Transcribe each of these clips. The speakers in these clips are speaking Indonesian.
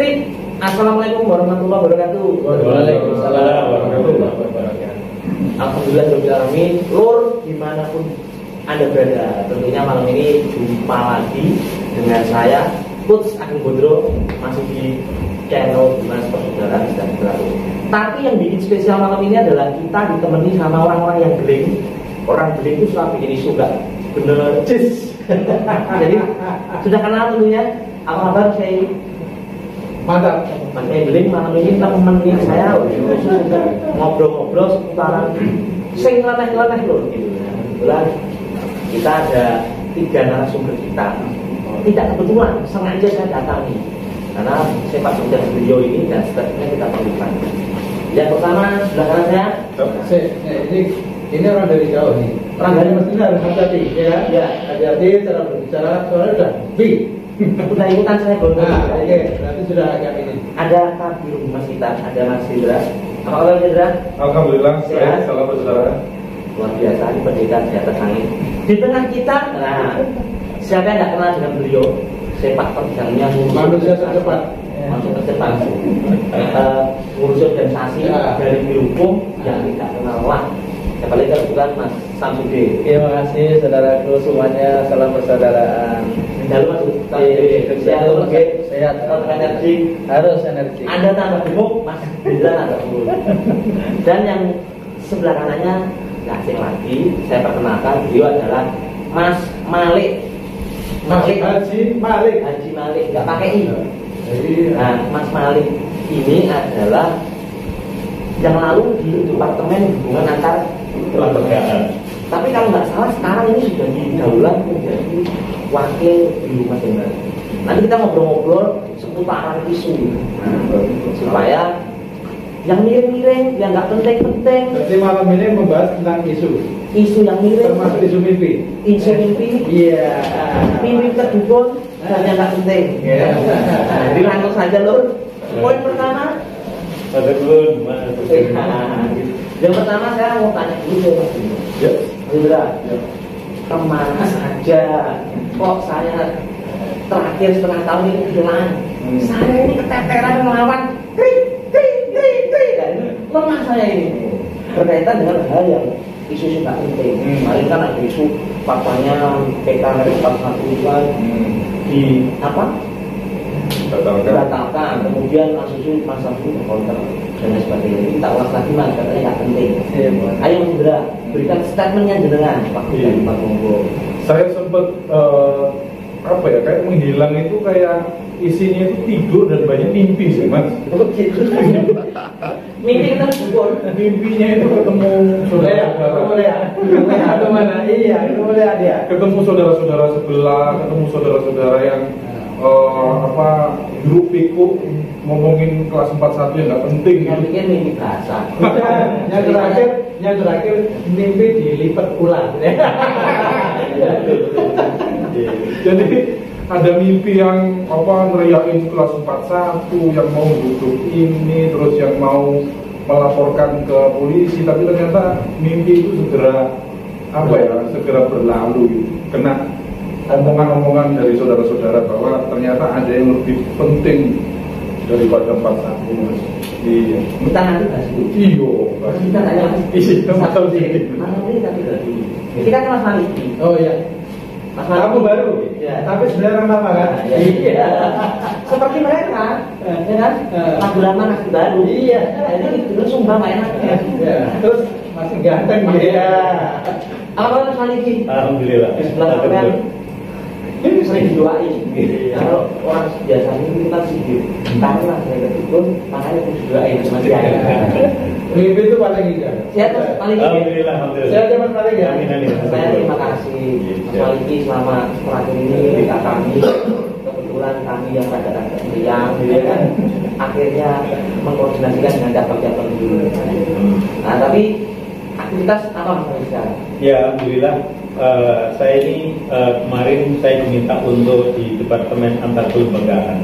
krik. Assalamualaikum warahmatullahi wabarakatuh. Waalaikumsalam warahmatullahi wabarakatuh. Alhamdulillahirobbilalamin. Lur dimanapun Anda berada, tentunya malam ini jumpa lagi dengan saya Coach Agung Bodro, masih di channel Dimas Persaudaraan sedang berlalu. Tapi yang bikin spesial malam ini adalah kita ditemani sama orang-orang yang beling. Orang beling itu suka bikin isu gak? Bener cis. Jadi sudah kenal tentunya. Apa kabar saya? Mantap. Mas Beling malam ini temenin saya ngobrol-ngobrol seputaran sing leneh-leneh loh gitu. Kebetulan kita ada 3 narasumber kita. Tidak kebetulan, sengaja saya datangi karena sepak terjang beliau ini dan seterusnya kita perlukan. Yang pertama sebelah kanan saya. Ini orang dari jauh nih. Orang dari mestinya harus hati-hati, ya. Ya. Hati-hati cara berbicara. Soalnya udah Udah ikutan saya belum. Oke, berarti sudah agak ini. Ada Kabir Humas kita, ada Mas Hendra. Apa kabar Hendra? Alhamdulillah, Sehat? salam persaudaraan. Luar biasa, di pernikahan di atas angin. Di tengah kita, nah, siapa yang tidak kenal dengan beliau? Sepak terjangnya Manusia tercepat. Manusia tercepat. Ngurus organisasi dari hukum yang tidak kenal lah. Apalagi kebetulan Mas Samsudin. Terima kasih saudaraku semuanya, salam persaudaraan. Lalu Mas sehat, energi, harus energi. Anda tambah gemuk, Mas Hendra tambah gemuk. Dan yang sebelah kanannya nggak asing lagi, saya perkenalkan beliau adalah Mas Malik. Haji Malik, nggak pakai i. Nah, Mas Malik ini adalah yang lalu di Departemen Hubungan Antar Kelembagaan. Tapi kalau nggak salah sekarang ini sudah didaulat menjadi wakil di Rumah Hendra. Nanti kita ngobrol-ngobrol seputaran isu supaya yang miring-miring, yang nggak penting-penting. Jadi malam ini membahas tentang isu yang miring, termasuk isu mimpi. isu mimpi, Iya. mimpi kedukun dan yang nggak penting. Iya. Jadi langsung saja lur. Poin pertama. Ada dulu, Yang pertama saya mau tanya dulu Mas Ya. Hendra. Kemana saja kok saya terakhir setengah tahun ini hilang. Saya ini keteteran melawan krik. Lemah saya ini berkaitan dengan hal yang isu nggak penting. Kemarin kan ada isu faktanya PK dari 41 di apa? Dibatalkan. Kemudian kasus masa itu berkonter dan lain sebagainya. Ini kita ulas lagi mas, katanya nggak penting. Ayo Hendra, berikan statementnya jenengan waktu dari Pak Monggo. Saya sempat kayak menghilang itu kayak isinya itu tidur dan banyak mimpi sih mas. Mimpi kita berkumpul. Mimpinya itu ketemu saudara-saudara, ketemu saudara-saudara sebelah, ketemu saudara-saudara yang grup pikuk ngomongin kelas 41 yang nggak penting. Yang pikir mimpi bahasa. Yang terakhir mimpi dilipat ulang. Jadi ada mimpi yang ngeriakin kelas 41 yang mau duduk ini, terus yang mau melaporkan ke polisi, tapi ternyata mimpi itu segera berlalu gitu. Kena omongan-omongan dari saudara-saudara bahwa ternyata ada yang lebih penting daripada 41 mas. Iya. Kita nanti bahas dulu. Iyo. Kita tanya isi masalah ini. Tapi tadi. Kita kan Mas Malik. Oh iya. Mas Malik. Kamu baru, ya. tapi sebenarnya orang lama kan? Iya. Seperti mereka, ya kan? Lagu lama nasi baru. Iya. Jadi itu sumpah nggak enak. Ya. Terus masih ganteng gitu. Iya. Apa kabar Mas Malik? Alhamdulillah. Di sebelah kanan ini sering didoain. Kalau orang biasa ini kita sibuk, karena saya ketemu, makanya harus didoain sama dia. Mimpi itu paling indah. Sehat Mas Malik. Alhamdulillah. Sehat Mas Malik ya. Saya terima kasih Mas Maliki selama terakhir ini kita kami kebetulan kami yang agak meriang, kan akhirnya mengkoordinasikan dengan cabang-cabang dulu. Nah tapi aktivitas apa Mas Maliki sekarang? Ya alhamdulillah. Saya ini kemarin saya diminta untuk di Departemen Antar Kelembagaan.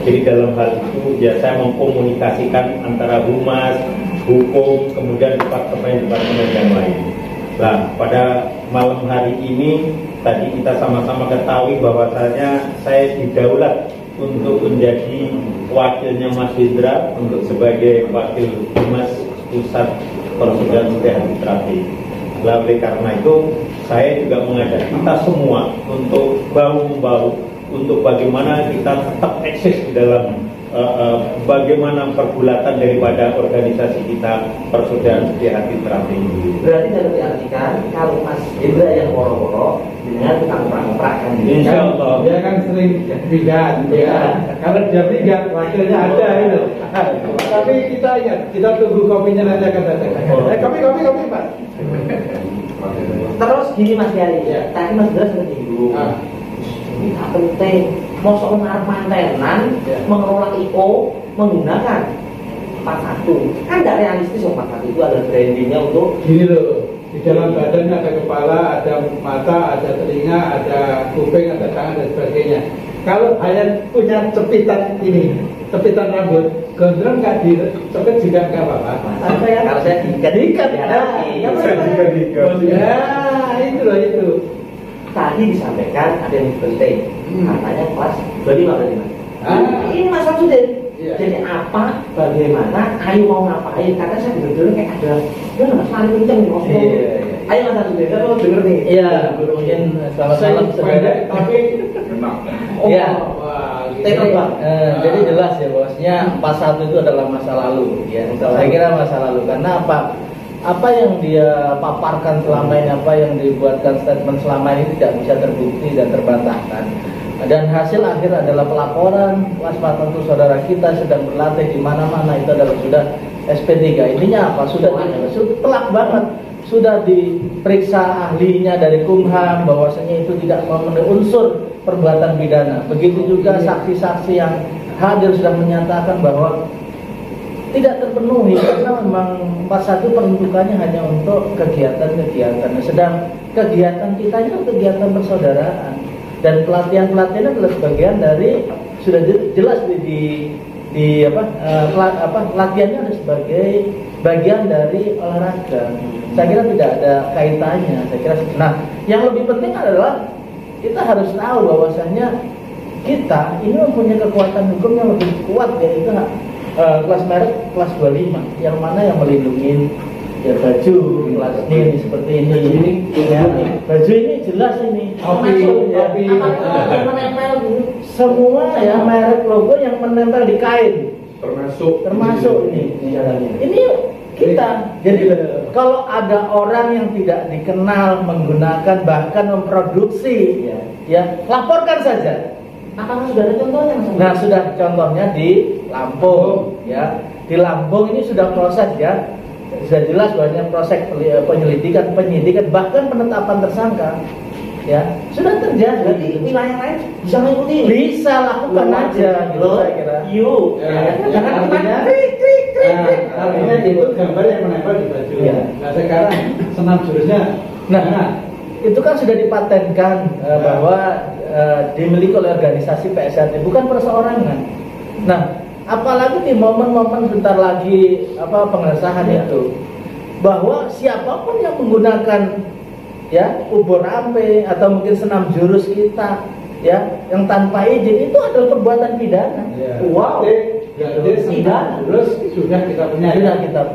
Jadi dalam hal itu ya saya mengkomunikasikan antara humas, hukum, kemudian departemen-departemen yang lain. Nah, pada malam hari ini tadi kita sama-sama ketahui bahwasanya saya didaulat untuk menjadi wakilnya Mas Hendra untuk sebagai wakil Humas Pusat Persaudaraan Sehat Terapi. Oleh karena itu saya juga mengajak kita semua untuk bahu-membahu untuk bagaimana kita tetap eksis di dalam bagaimana pergulatan daripada organisasi kita Persaudaraan Sehat Terapi. Berarti dapat diartikan kalau Mas Hendra yang woro-woro dengan tukang perang kan? Insya Allah. Dia kan sering minggat, ya. Kalau dia minggat, wakilnya ada itu. Tapi kita ingat, kita tunggu kopinya nanti akan datang. Kopi Pak. Terus gini Mas Yari, tadi Mas Hendra sudah menyinggung. Ini tak penting. Mau soal mantenan, mengelola IO menggunakan 41 kan tidak realistis. 41 itu adalah brandingnya untuk gini loh, di dalam badannya ada kepala, ada mata, ada telinga, ada kuping, ada tangan dan sebagainya. Kalau hanya punya cepitan ini, cepitan rambut, gondrong nggak dicepit juga nggak apa-apa. Kalau saya diikat Ya, itu loh itu. Tadi disampaikan ada yang penting, katanya kelas 25 berarti Mas. Ini Mas Samsudin. Jadi apa, bagaimana, ayo mau ngapain? Karena saya bener-bener kayak ada, Mas paling kenceng nih ngomong. Ayo Mas Samsudin, saya mau denger nih. Iya, mungkin selamat malam saudara. Tapi Ya, jadi jadi jelas ya bahwasanya 41 itu adalah masa lalu. Ya, saya kira masa lalu. Karena apa? Apa yang dia paparkan selama ini, apa yang dibuatkan statement selama ini tidak bisa terbukti dan terbantahkan. Dan hasil akhir adalah pelaporan kelas 41 saudara kita sedang berlatih di mana-mana, itu adalah sudah SP3. Intinya apa? Sudah telak banget. Sudah diperiksa ahlinya dari Kumham bahwasanya itu tidak memenuhi unsur perbuatan pidana. Begitu juga saksi-saksi yang hadir sudah menyatakan bahwa tidak terpenuhi karena memang 41 peruntukannya hanya untuk kegiatan-kegiatan. Sedang kegiatan kita ini kegiatan persaudaraan dan pelatihan-pelatihan adalah sebagian dari sudah jelas latihannya ada sebagai bagian dari olahraga. Saya kira tidak ada kaitannya. Saya kira. Nah, yang lebih penting adalah kita harus tahu bahwasanya kita ini mempunyai kekuatan hukum yang lebih kuat, yaitu kelas merek kelas 25 yang mana yang melindungi ya baju kelas ini seperti ini ya, baju ini jelas ini menempel semua ya merek logo yang menempel di kain termasuk ini kita. Jadi kalau ada orang yang tidak dikenal menggunakan bahkan memproduksi ya laporkan saja. Apakah sudah ada contohnya? Nah, sudah contohnya di Lampung ya. Di Lampung ini sudah proses ya. Sudah jelas bahwa proses penyelidikan, penyidikan bahkan penetapan tersangka ya. Sudah terjadi. Jadi wilayah lain bisa mengikuti. Bisa lakukan aja gitu saya kira. Jangan artinya itu gambar yang menempel di baju. Nah, sekarang senam jurusnya. Nah, itu kan sudah dipatenkan bahwa dimiliki oleh organisasi PSRT, bukan perseorangan. Nah, apalagi di momen-momen bentar lagi pengesahan itu, bahwa siapapun yang menggunakan ya ubur ampe atau mungkin senam jurus kita ya yang tanpa izin itu adalah perbuatan pidana. Wow. Pidana terus sudah kita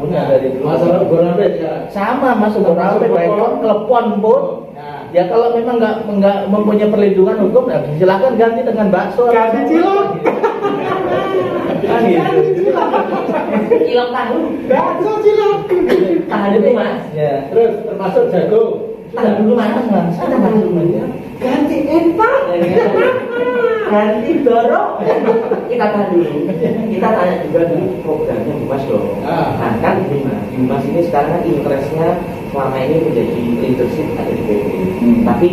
punya dari dulu. Masalah ubur ampe sama mas ubur ampe baik telepon pun. Ya kalau memang nggak mempunyai perlindungan hukum, ya silakan ganti dengan bakso. Ganti cilok. Cilok tahu. Bakso cilok. Tahan dulu mas. Ya. Terus termasuk jago. Tahan dulu mas. Ada masuk ganti empang. Ganti dorong. Kita tahan dulu. Kita tanya juga dulu programnya Humas dong. Nah kan Humas ini sekarang interestnya selama ini menjadi leadership ada di PP. Tapi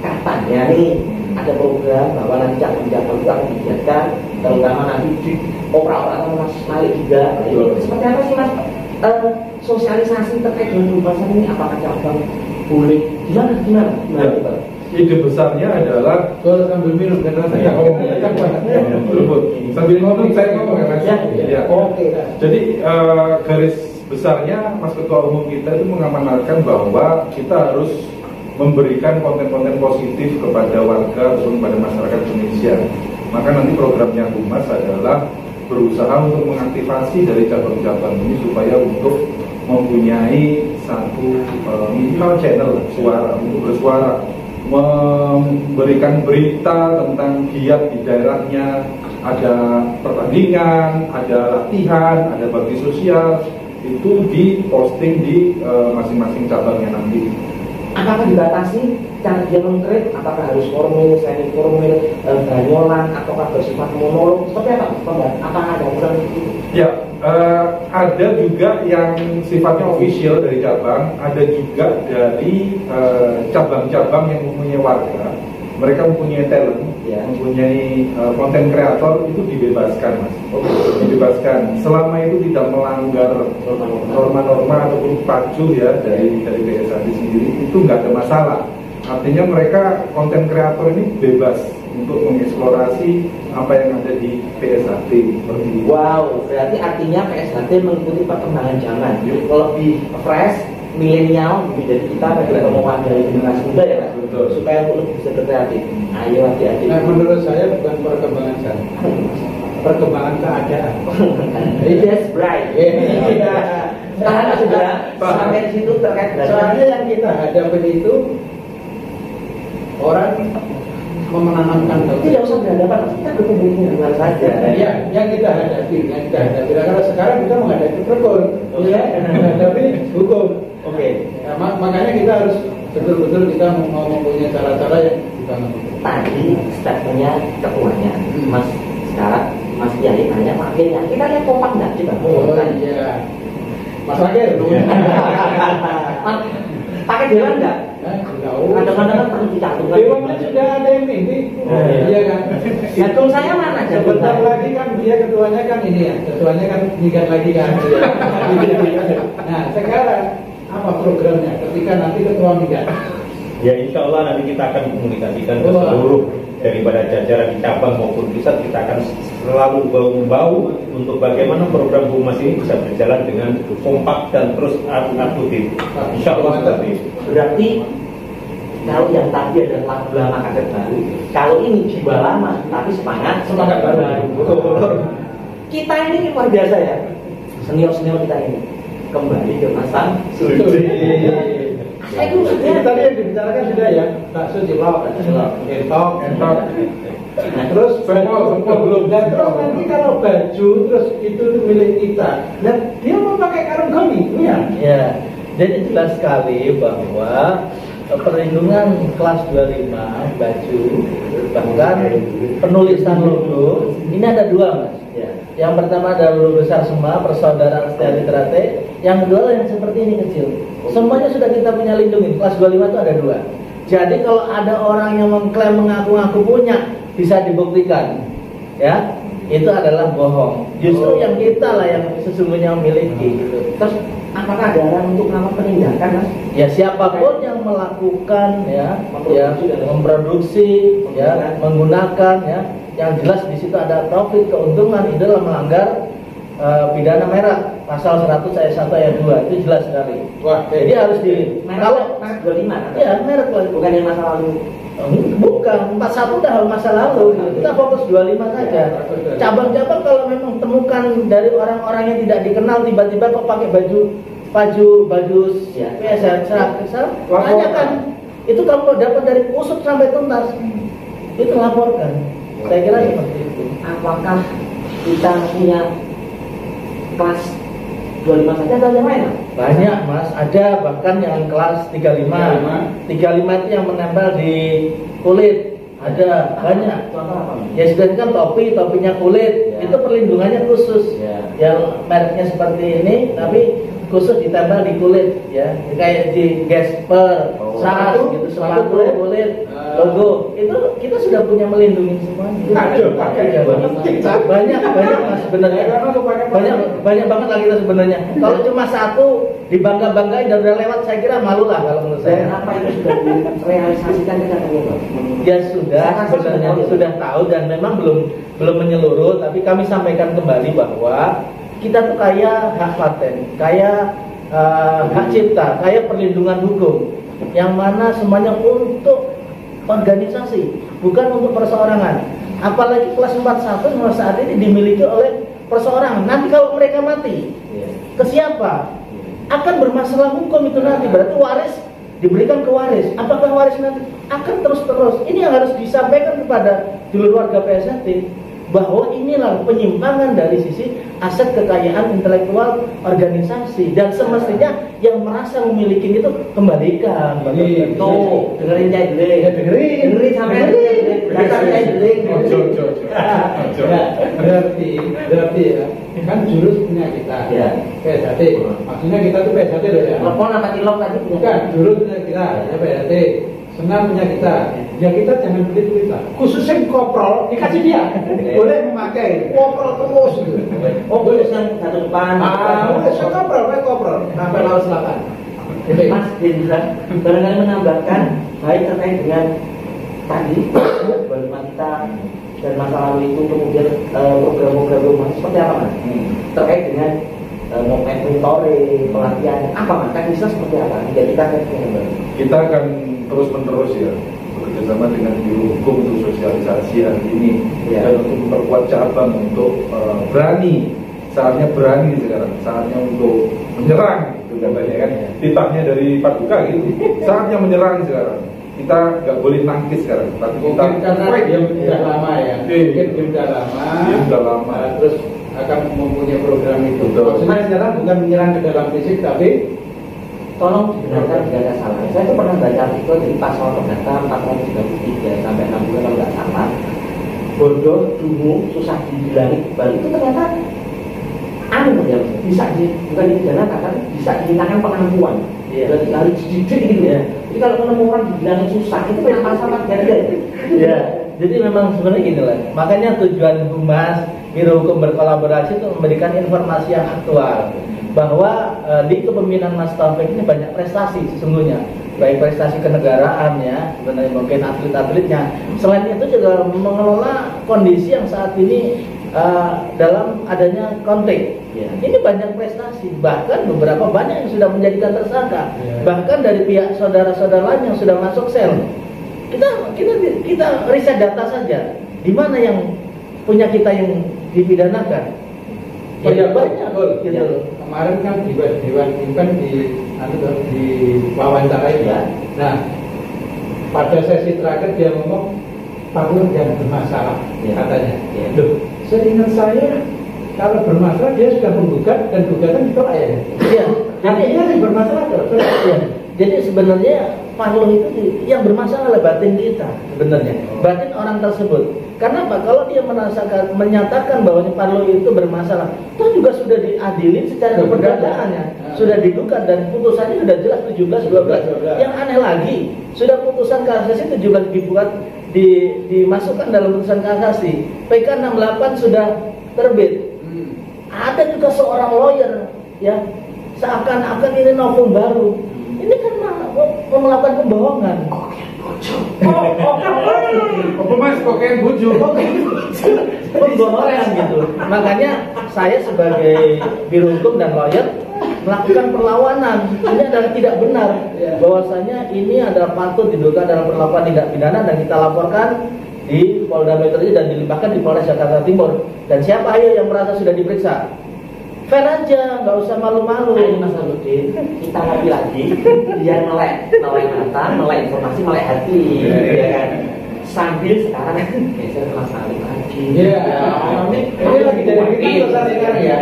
katanya nih ada program bahwa nanti cabang-cabang itu akan digiatkan, terutama nanti di opera-opera Mas Malik juga. Seperti apa sih Mas sosialisasi terkait dengan pembahasan ini? Apakah cabang boleh? Gimana? Ide besarnya adalah sambil minum karena saya sambil ngomong saya ngomong ya. Oke. Jadi garis besarnya Mas Ketua Umum kita itu mengamanatkan bahwa kita harus memberikan konten-konten positif kepada warga ataupun kepada masyarakat Indonesia Maka nanti programnya Humas adalah berusaha untuk mengaktifasi dari cabang-cabang ini supaya untuk mempunyai satu minimal channel suara untuk bersuara, memberikan berita tentang giat di daerahnya, ada pertandingan, ada latihan, ada bakti sosial, itu diposting di masing-masing cabangnya nanti. Apakah dibatasi cara dia mengkrit? Apakah harus formal, semi formal, banyolan, ataukah bersifat monolog? Seperti apa? Apakah ada aturan itu? Ya, ada juga yang sifatnya official dari cabang, ada juga dari cabang-cabang yang mempunyai warga, mereka mempunyai talent, Ya. mempunyai konten kreator, itu dibebaskan, Mas. Dibebaskan selama itu tidak melanggar norma-norma ataupun pacu ya dari PSAD sendiri, itu nggak ada masalah. Artinya mereka konten kreator ini bebas untuk mengeksplorasi apa yang ada di PSAD seperti itu. Wow, berarti artinya PSHT mengikuti perkembangan zaman. Lebih fresh, milenial, jadi kita adalah mewakili generasi muda ya, Mas? Betul. Supaya lebih bisa berkreatif. Ayo adik-adik. Nah, menurut saya bukan perkembangan zaman, perkembangan keadaan. That's bright. Iya. Sekarang sudah sampai di situ terkait dengan Soalnya yang kita hadapi itu orang menanamkan tidak usah berhadapan, kita berkumpul dengan saja. Ya, yang kita hadapi. Karena sekarang kita menghadapi perkor, ya, menghadapi hukum. Oke. Ya, makanya kita harus betul-betul kita mau mempunyai cara-cara yang kita lakukan. Tadi statementnya ketuanya, Mas sekarang Mas Kiai nanya wakilnya, kita lihat kompak nggak coba? Oh iya, Mas Akil. Pakai dewan nggak? Kadang-kadang kan perlu dicantumkan. Dewannya sudah ada yang mimpi. Iya kan. Jagung saya mana? Sebentar lagi kan dia ketuanya kan ini ya, ketuanya kan nikah lagi kan. Nah sekarang apa programnya ketika nanti ketua nikah? Ya insya Allah nanti kita akan komunikasikan ke seluruh daripada jajaran di cabang maupun pusat. Kita akan selalu bau-bau untuk bagaimana program Humas ini bisa berjalan dengan kompak dan terus aktif. Insya Allah seperti itu. Berarti kalau yang tadi adalah lagu lama kader baru, kalau ini jiwa lama tapi semangat baru. Betul. Kita ini luar biasa ya, senior kita ini kembali ke masa suci. Saya itu tadi yang dibicarakan sudah ya, bakso cilok, entok. Nah, terus sempol belum. Dan terus nanti kalau baju terus itu milik kita, dan dia mau pakai karung goni, ya. Ya, jadi jelas sekali bahwa perlindungan kelas 25 baju, bahkan penulisan logo ini ada dua, Mas. Ya. Yang pertama ada logo besar semua persaudaraan Setiadi Terate, yang kedua yang seperti ini kecil. Semuanya sudah kita punya lindungi. Kelas 25 itu ada dua. Jadi kalau ada orang yang mengklaim mengaku-ngaku punya, bisa dibuktikan, ya itu adalah bohong. Justru yang kita lah yang sesungguhnya memiliki. Gitu. Terus apakah ada arahan untuk melakukan penindakan, Mas? Ya siapapun yang melakukan memproduksi, menggunakan, yang jelas di situ ada profit keuntungan, itu adalah melanggar pidana merah pasal 100 ayat 1 ayat 2 itu jelas sekali. Wah, jadi harus di kalau 25 kan? Ya merek bukan yang masa lalu. Bukan 41 dah masa lalu. Kita fokus 25 saja. Cabang-cabang kalau memang temukan dari orang-orang yang tidak dikenal tiba-tiba kok pakai baju tanyakan. Itu kamu dapat dari usut sampai tuntas. Itu laporkan. Saya kira seperti itu. Apakah kita punya kelas 25 saja atau yang lain? Banyak, Mas, ada bahkan yang kelas 35 itu yang menempel di kulit. Ada banyak. Contoh apa? Ya sudah kan topinya kulit, itu perlindungannya khusus. Yang mereknya seperti ini tapi khusus ditempel di kulit, ya kayak di Gasper, SAS gitu, sepatu kulit, logo itu kita sudah punya melindungi semuanya. Banyak Mas sebenarnya, banyak banget lah kita sebenarnya. Kalau cuma satu dibangga-banggain dan udah lewat, saya kira malu lah kalau menurut saya. Dan apa itu sudah direalisasikan dengan Ya sebenarnya sudah tahu dan memang belum menyeluruh, tapi kami sampaikan kembali bahwa kita tuh kaya hak paten, kaya hak cipta, kaya perlindungan hukum, yang mana semuanya untuk organisasi, bukan untuk perseorangan. Apalagi kelas 41 yang saat ini dimiliki oleh perseorangan. Nanti kalau mereka mati, ke siapa? Akan bermasalah hukum itu nanti. Berarti waris diberikan ke waris. Apakah waris nanti akan terus-terus? Ini yang harus disampaikan kepada dulur warga PSHT, bahwa inilah penyimpangan dari sisi aset kekayaan intelektual organisasi, dan semestinya yang merasa memiliki itu kembalikan. Tuh, dengerin Cai Deling. Dengerin sampai berarti ya, kan jurus punya kita, ya. PSHT. Maksudnya kita tuh PSHT loh ya. Telepon apa tilok tadi punya? Bukan, jurus punya kita, ya PSHT. Senam punya kita, ya kita jangan begitu lah. Khususnya koprol dikasih dia, boleh memakai koprol terus. Oh, boleh yang satu depan. Saya koprol, sampai laut selatan. Mas Hendra barangkali menambahkan baik terkait dengan tadi bagaimana kita dan masa lalu itu, kemudian program-program rumah seperti apa Mas? Terkait dengan monitoring, pelatihan, apa Mas? Teknisnya seperti apa? Kita akan terus menerus ya bekerjasama dengan Biro Hukum untuk sosialisasi hari ini, dan untuk memperkuat cabang untuk berani, saatnya berani sekarang, saatnya untuk menyerang, gitu katanya kan, titahnya dari Pak Duka gitu, saatnya menyerang sekarang. Kita nggak boleh nangkis sekarang, tapi kita karena dia sudah lama ya, mungkin dia sudah lama, terus akan mempunyai program itu. Maksudnya menyerang bukan menyerang ke dalam fisik, tapi tolong dibenarkan jika ada salah. Saya tuh pernah baca artikel di pasal perdata 433 sampai 60 kalau nggak salah. Bodoh, dungu, susah dibilangin kembali itu ternyata ya, bisa bukan dipidanakan, kan bisa dihilangkan pengampuan. Berarti harus dididik gitu ya. Jadi kalau ketemu orang dibilangin susah itu memang masalah ganda. Ya, jadi memang sebenarnya gini lah. Makanya tujuan Humas, Biro Hukum berkolaborasi itu memberikan informasi yang aktual, bahwa di kepemimpinan Mas Taufik ini banyak prestasi sesungguhnya, baik prestasi kenegaraan ya, sebenarnya mungkin atlet-atletnya. Selain itu juga mengelola kondisi yang saat ini dalam adanya konflik. Ini banyak prestasi, bahkan beberapa banyak yang sudah menjadikan tersangka, bahkan dari pihak saudara-saudara lain yang sudah masuk sel. Kita riset data saja, di mana yang punya kita yang dipidanakan. Ya banyak gitu. Kemarin kan di Dewan Pimpinan di wawancarai ya. Nah, pada sesi terakhir dia ngomong Parlo yang bermasalah katanya. Loh, seingat saya kalau bermasalah dia sudah menggugat dan gugatan ditolak ya. Iya. Jadi ini bermasalah terus. Ya. Jadi sebenarnya Parlo itu yang bermasalah adalah batin kita sebenarnya, batin orang tersebut. Karena apa? Kalau dia menyatakan bahwa Parlo itu bermasalah, itu juga sudah diadili secara keperdataan, sudah digugat dan putusannya sudah jelas 17-12. Yang aneh lagi, sudah putusan kasasi 17 dibuat dimasukkan dalam putusan kasasi. PK 68 sudah terbit. Ada juga seorang lawyer ya, seakan-akan ini novum baru. Ini kan melakukan pembohongan. Apa Mas kokain buju? Pembohongan gitu. Makanya saya sebagai Biro Hukum dan lawyer melakukan perlawanan. Ini adalah tidak benar. Bahwasanya ini adalah patut diduga dalam perlakuan tindak pidana dan kita laporkan di Polda Metro Jaya dan dilimpahkan di Polres Jakarta Timur. Dan siapa ayo yang merasa sudah diperiksa? Fair aja, nggak usah malu-malu. Mas Aludin, kita lagi dia melek mata, melek informasi, melek hati, ya kan. Sambil sekarang geser ke Mas Aludin lagi. Iya. Ini lagi dari kita selesai ya.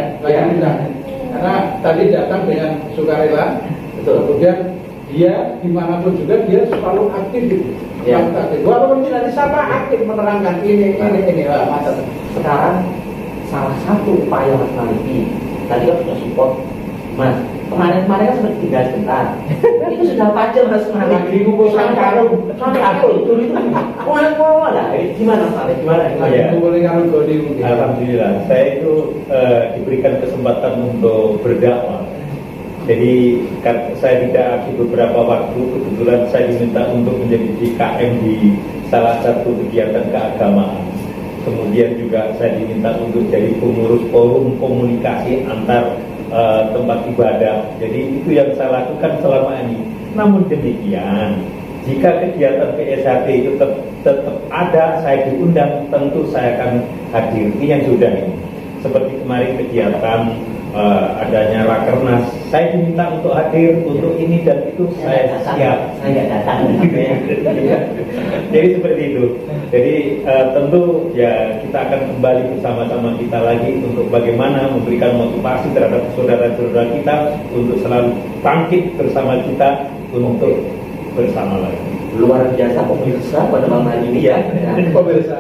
Karena tadi datang dengan sukarela, kemudian dia dimanapun juga dia selalu aktif gitu. Walaupun tidak disapa aktif menerangkan ini. Sekarang salah satu upaya Mas Maliki tadi kan sudah support Mas, kemarin kan sempat tinggal sebentar itu sudah pajak Mas Maliki ngumpulkan karung sampai aku itu wah lah gimana Mas Maliki gimana Alhamdulillah saya itu diberikan kesempatan untuk berdakwah. Jadi saya tidak di beberapa waktu kebetulan saya diminta untuk menjadi DKM di salah satu kegiatan keagamaan. Kemudian juga saya diminta untuk jadi pengurus forum komunikasi antar tempat ibadah. Jadi itu yang saya lakukan selama ini. Namun demikian, jika kegiatan PSHT itu tetap ada, saya diundang, tentu saya akan hadir. Ini yang sudah ini. Seperti kemarin kegiatan adanya rakernas, saya diminta untuk hadir untuk ini dan itu, saya siap. Saya nggak datang. Jadi seperti itu. Jadi tentu ya kita akan kembali bersama-sama kita lagi untuk bagaimana memberikan motivasi terhadap saudara-saudara kita untuk selalu bangkit bersama kita untuk bersama lagi. Luar biasa pemirsa pada malam hari ini ya. Pemirsa.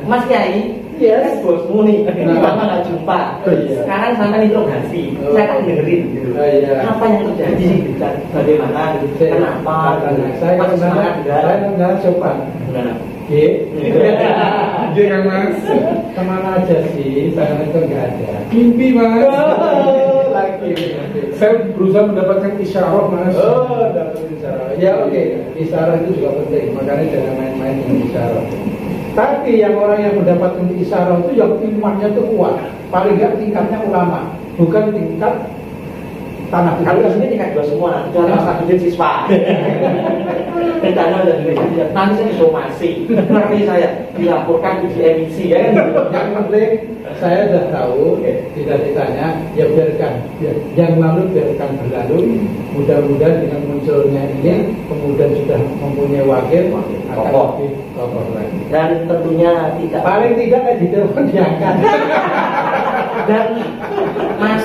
Mas Kiai, yes, bosmu nih. Lama nggak jumpa. Sekarang sampai interogasi. Saya kan dengerin gitu. Apa yang terjadi? Bagaimana? Kenapa? Saya kenal coba. Jangan Mas. Kemana aja sih? Saya itu nggak ada. Mimpi Mas. Lagi. Saya berusaha mendapatkan isyarat Mas. Oh, dapat isyarat. Ya oke. Isyarat itu juga penting. Makanya jangan main-main dengan isyarat. Tapi yang orang yang mendapatkan isyarat itu yang imannya itu kuat. Paling nggak tingkatnya ulama, bukan tingkat tanah. Kalau di sini tingkat 2 semua, kecuali Mas Abidin siswa. Rencana dan nanti saya disomasi. Nanti saya dilaporkan uji emisi ya. Yang penting saya sudah tahu cita-citanya, ya biarkan. Yang lalu biarkan berlalu. Mudah-mudahan dengan munculnya ini, kemudian sudah mempunyai wakil akan lebih kokoh lagi. Dan tentunya tidak Paling tidak ditelepon diangkat. dan Mas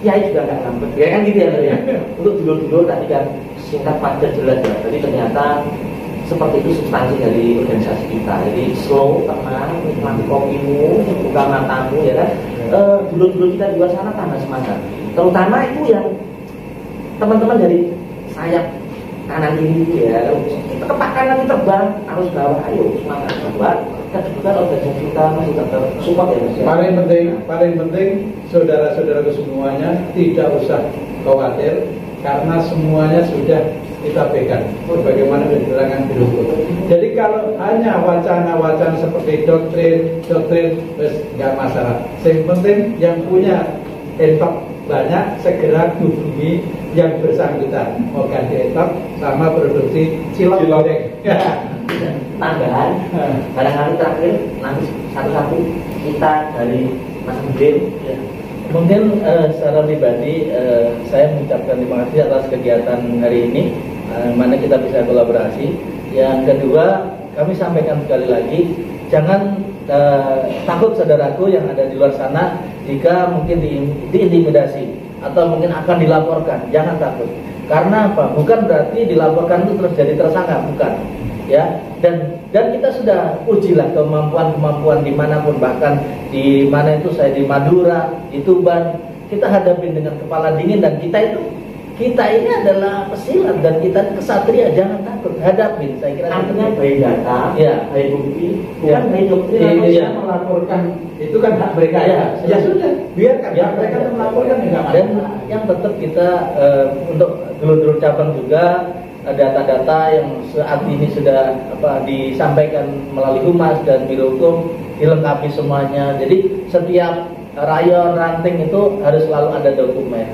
Kiai juga nggak lambat ya kan gitu ya. Untuk dulu tadi kan singkat padat jelas ya. Jadi ternyata seperti itu substansi dari organisasi kita. Jadi slow, tenang, nikmati kopimu, buka matamu ya kan. Dulu kita di luar sana tambah semangat. Terutama itu yang teman-teman dari sayap kanan kiri ya. Kita kepak kanan terbang, harus bawah, ayo semangat buat. Kita organisasi kita masih tetap support ya Mas. Paling penting saudara-saudaraku semuanya tidak usah khawatir karena semuanya sudah kita pegang sebagaimana diterangkan di buku. Jadi kalau hanya wacana-wacana seperti doktrin nggak masalah. Yang penting yang punya entok banyak segera hubungi yang bersangkutan mau ganti entok sama produksi cilok goreng. Tambahan barangkali terakhir nanti satu-satu kita dari Mas Abidin ya. Mungkin secara pribadi saya mengucapkan terima kasih atas kegiatan hari ini, mana kita bisa kolaborasi. Yang kedua, kami sampaikan sekali lagi, jangan takut saudaraku yang ada di luar sana jika mungkin diintimidasi atau mungkin akan dilaporkan. Jangan takut. Karena apa? Bukan berarti dilaporkan itu terus jadi tersangka, bukan. Ya, dan kita sudah ujilah kemampuan dimanapun, bahkan di mana itu saya di Madura, di Tuban, kita hadapi dengan kepala dingin dan kita ini adalah pesilat dan kita kesatria, jangan takut, hadapin. Saya kira artinya baik data, ya, baik bukti, Ya. bukan baik doktrin. Dia melaporkan itu kan hak mereka ya sudah biarkan hak mereka melaporkan juga. Dan yang tetap kita untuk dulur-dulur cabang juga data-data yang saat ini sudah disampaikan melalui humas dan biro hukum dilengkapi semuanya. Jadi setiap rayon ranting itu harus selalu ada dokumen.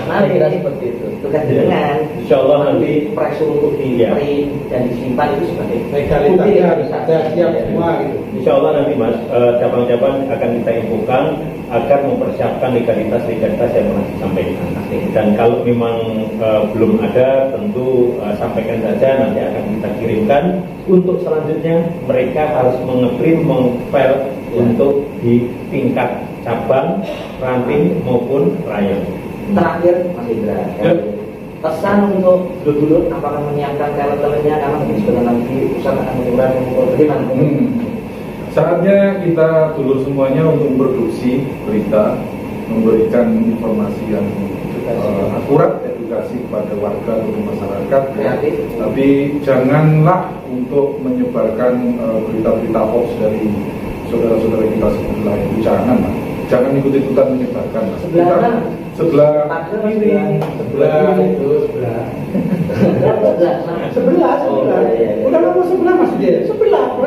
Nah, kira seperti itu. Tugas dengan Insya Allah nanti pressure untuk di print dan disimpan itu sebagai legalitasnya harus ada siap semua gitu. Insya Allah nanti Mas, cabang-cabang akan kita infokan agar mempersiapkan legalitas yang pernah disampaikan. Dan kalau memang belum ada, tentu sampaikan saja, nanti akan kita kirimkan. Untuk selanjutnya mereka harus mengeprint, mengfile untuk di tingkat cabang, ranting maupun rayon. Terakhir Mas Indra, pesan untuk dulur-dulur apakah menyiapkan talent-talentnya karena mungkin sebentar lagi pusat akan menyebar bagaimana? Saatnya kita dulur semuanya untuk memproduksi berita, memberikan informasi yang akurat, edukasi kepada warga atau masyarakat. Kreatif. Tapi janganlah untuk menyebarkan berita-berita hoax dari saudara-saudara kita sebelah itu, jangan ikut-ikutan menyebarkan. Sebelah Udah ngomong sebelah Mas dia. Sebelah.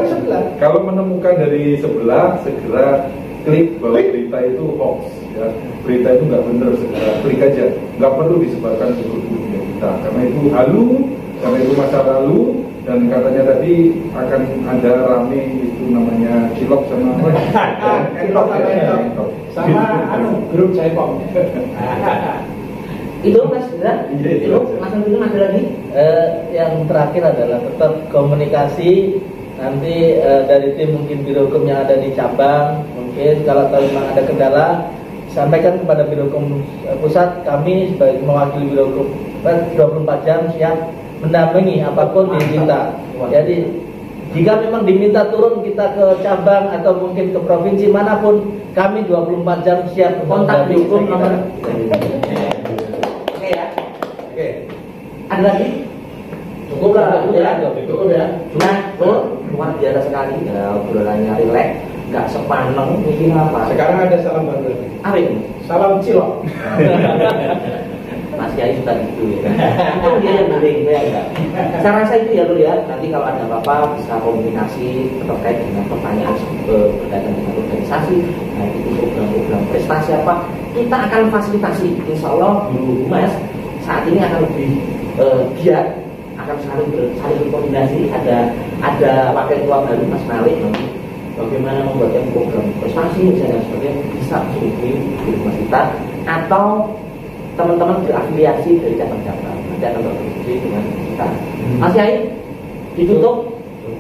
Kalau menemukan dari sebelah, segera klik bahwa berita itu hoax. Ya. Berita itu nggak benar, segera klik aja. Nggak perlu disebarkan ke grup media kita, karena itu halu, karena itu masa lalu. Dan katanya tadi akan ada rame itu namanya cilok sama Cilok sama grup Jaipong. Itu Mas Indra, itu Mas Indra ada lagi? Yang terakhir adalah tetap komunikasi. Nanti dari tim mungkin biro hukum yang ada di cabang, mungkin kalau memang ada kendala, sampaikan kepada biro hukum pusat. Kami sebagai mewakili biro hukum 24 jam siap mendampingi apapun diminta. Jadi jika memang diminta turun kita ke cabang atau mungkin ke provinsi manapun, kami 24 jam siap Kontak mendampingi. hukum nomor. Oke ya. Oke, Ada lagi? cukup lah, cukup ya. Nah, luar biasa sekali. Ya, obrolannya rileks, nggak sepaneng. Ini apa? Sekarang ada salam baru lagi. Apa ini? Salam cilok. Mas Kiai suka gitu ya. Itu dia yang penting, saya enggak. Saya rasa itu ya Lur ya. Nanti kalau ada apa-apa bisa komunikasi terkait dengan pertanyaan berkaitan dengan organisasi, nah itu program-program prestasi apa, kita akan fasilitasi. Insya Allah Guru Humas saat ini akan lebih giat, akan saling berkoordinasi. Ada wakil ketua baru Mas Malik nanti bagaimana membuatkan program prestasi misalnya sebagainya bisa menghubungi di rumah kita atau teman-teman berafiliasi dari cabang-cabang nanti akan berdiskusi dengan kita. Mas Yai ditutup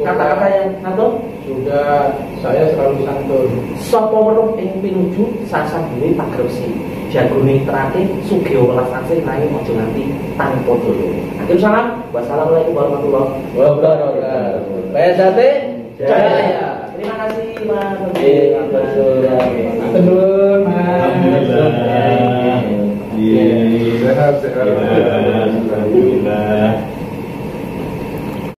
kata-kata yang satu. Sudah, saya selalu santun. Sopo weruh ing pinuju sasabune pagresi jagone trate sugih welas asih nanging aja nganti tanpa dolo. Akhir salam. Wassalamualaikum warahmatullahi Wabarakatuh. PSAT Jaya. Terima kasih Mas. Tenun, Mas. Alhamdulillah. sehat. Alhamdulillah.